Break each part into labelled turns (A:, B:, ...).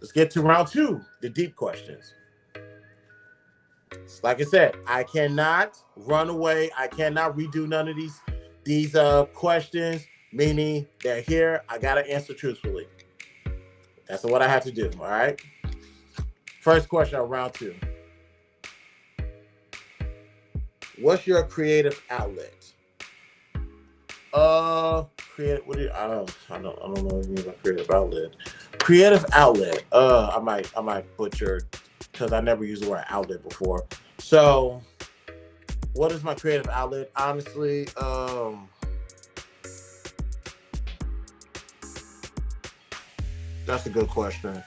A: Let's get to round two, the deep questions. Like I said, I cannot run away. I cannot redo none of these questions, meaning they're here. I gotta answer truthfully. That's what I have to do. All right. First question of round two. What's your creative outlet? Creative. What do you? I don't know what you mean by creative outlet. Creative outlet. I might butcher because I never used the word outlet before. So, what is my creative outlet? Honestly, that's a good question.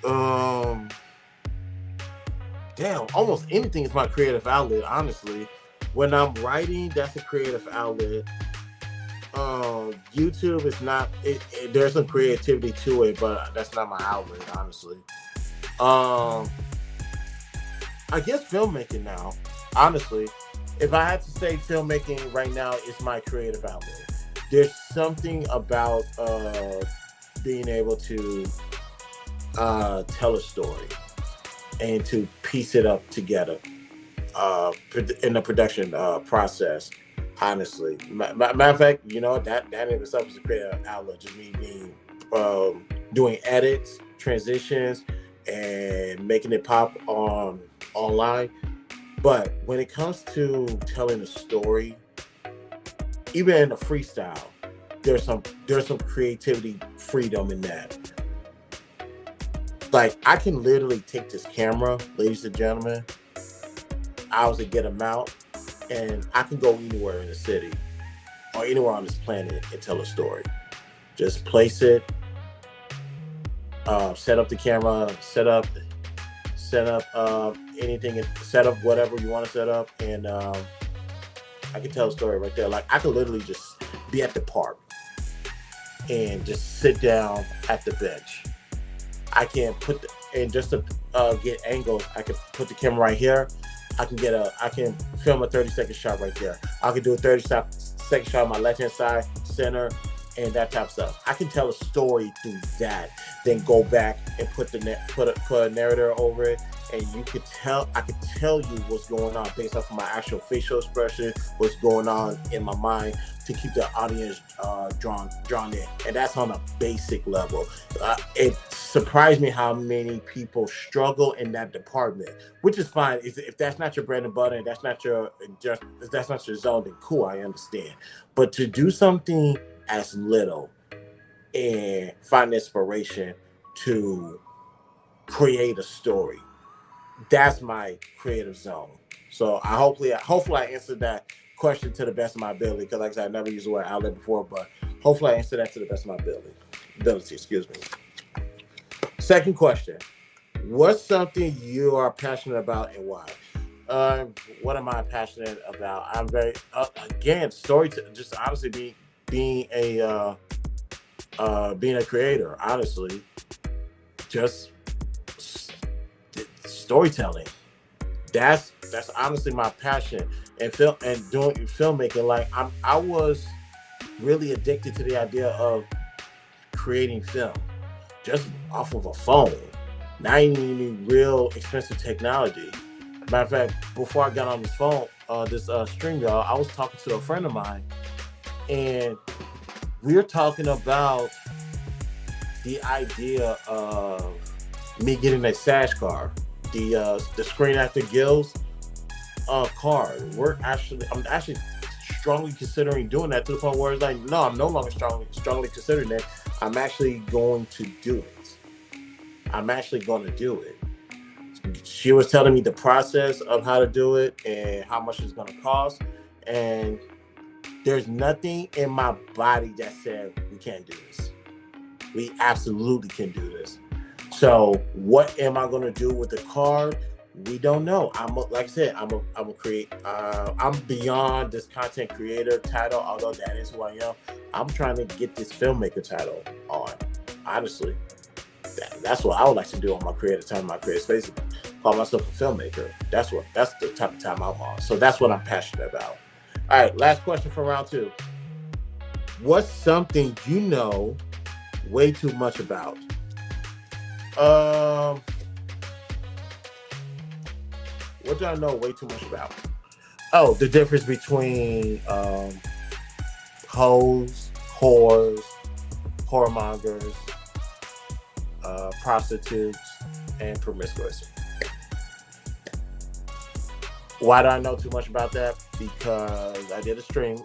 A: Um, Damn, almost anything is my creative outlet. Honestly, when I'm writing, that's a creative outlet. YouTube is not. There's some creativity to it, but that's not my outlet. Honestly, um, I guess filmmaking now. Honestly, if I had to say filmmaking right now is my creative outlet. There's something about being able to tell a story and to piece it up together in the production process. Honestly, matter of fact, that in itself is a creative outlet. Just me being doing edits, transitions, and making it pop on online. But when it comes to telling a story, even in a freestyle, there's some creativity freedom in that. Like I can literally take this camera, ladies and gentlemen, I was to get them out, and I can go anywhere in the city or anywhere on this planet and tell a story. Just place it, set up the camera, set up anything, set up whatever you want to set up, and I can tell a story right there. Like I could literally just be at the park and just sit down at the bench. I can and just to get angles, I can put the camera right here. I can film a 30-second shot right there. I can do a 30-second shot on my left hand side, center, and that type of stuff. I can tell a story through that, then go back and put a narrator over it, and I could tell you what's going on based off of my actual facial expression, what's going on in my mind to keep the audience drawn in, and that's on a basic level. It surprised me how many people struggle in that department, which is fine. If that's not your bread and butter, and that's not your zone, then cool, I understand. But to do something as little and find inspiration to create a story, that's my creative zone. So hopefully I answered that question to the best of my ability, because like I said, I never used the word outlet before, but hopefully I answered that to the best of my ability, excuse me. Second question. What's something you are passionate about and why? What am I passionate about? I'm very again storytelling. Just honestly being a creator. Honestly, just storytelling. That's honestly my passion. And doing filmmaking. Like I was really addicted to the idea of creating film just off of a phone. Not even any real expensive technology. Matter of fact, before I got on this phone, this stream, y'all, I was talking to a friend of mine, and we were talking about the idea of me getting a Sash car, the Screen Actor Guild's car. I'm actually strongly considering doing that, to the point where it's like, no, I'm no longer strongly considering it. I'm actually going to do it. She was telling me the process of how to do it and how much it's going to cost. And there's nothing in my body that said we can't do this. We absolutely can do this. So what am I going to do with the card? We don't know. Like I said, I'm a create. I'm beyond this content creator title, although that is who I am. I'm trying to get this filmmaker title on. Honestly, that's what I would like to do on my creative time, my creative space. Call myself a filmmaker. That's the type of time I'm on. So that's what I'm passionate about. All right, last question for round two. What's something you know way too much about? Um, what do I know way too much about? Oh, the difference between hoes, whores, whoremongers, prostitutes, and promiscuous. Why do I know too much about that? Because I did a stream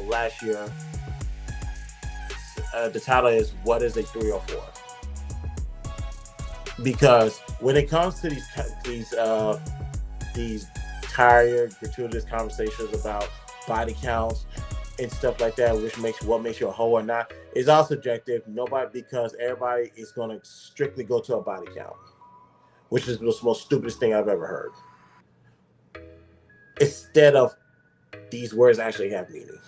A: last year. The title is "What is a 304?" Because when it comes to these tired, gratuitous conversations about body counts and stuff like that, which makes what makes you a hoe or not, is all subjective. Nobody, because everybody is going to strictly go to a body count, which is the most stupidest thing I've ever heard. Instead of these words actually have meaning.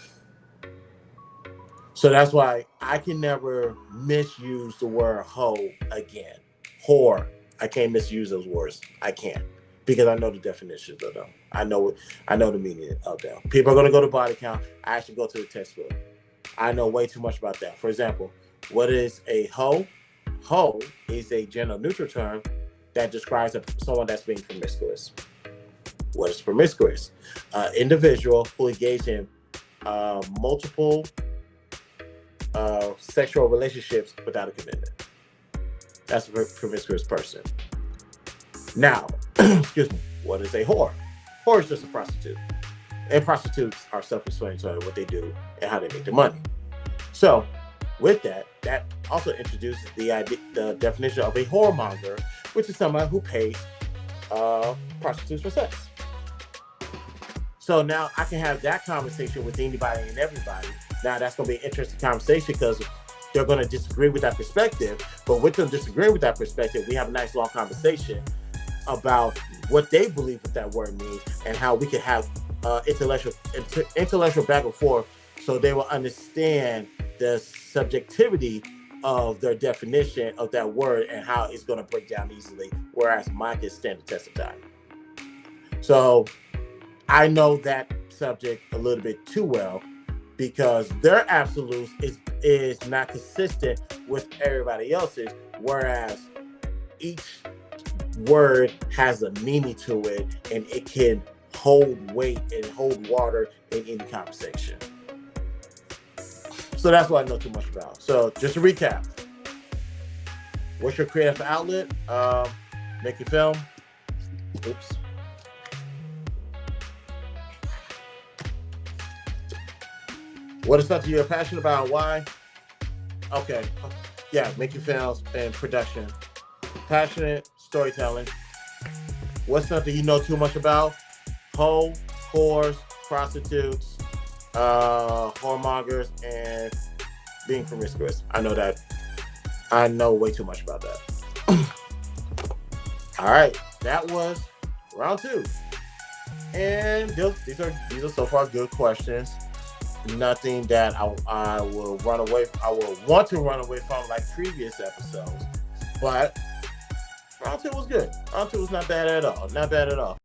A: So that's why I can never misuse the word hoe again. Whore, I can't misuse those words. I can't, because I know the definitions of them. I know the meaning of them. People are going to go to body count. I actually go to the textbook. I know way too much about that. For example, what is a hoe? Hoe is a gender neutral term that describes someone that's being promiscuous. What is promiscuous? Individual who engage in multiple sexual relationships without a commitment. That's a promiscuous person. Now, excuse me, what is a whore? Whore is just a prostitute. And prostitutes are self-explanatory what they do and how they make their money. So, with that also introduces the definition of a whoremonger, which is someone who pays prostitutes for sex. So now I can have that conversation with anybody and everybody. Now that's going to be an interesting conversation because they're going to disagree with that perspective. But with them disagreeing with that perspective, we have a nice long conversation about what they believe what that word means and how we can have intellectual back and forth so they will understand the subjectivity of their definition of that word and how it's going to break down easily, whereas mine can stand the test of time. So I know that subject a little bit too well because their absolutes is not consistent with everybody else's, whereas each word has a meaning to it and it can hold weight and hold water in any conversation. So that's what I know too much about. So just to recap, what's your creative outlet? Making film. Oops. What is something you're passionate about? Why? Okay. Yeah, making films and production. Passionate, storytelling. What's something you know too much about? Hoe, whores, prostitutes, whoremongers, and being promiscuous. I know that. I know way too much about that. All right, that was round 2, and these are so far good questions. Nothing that I will run away. I will want to run away from like previous episodes, but round 2 was good. Round 2 was not bad at all. Not bad at all.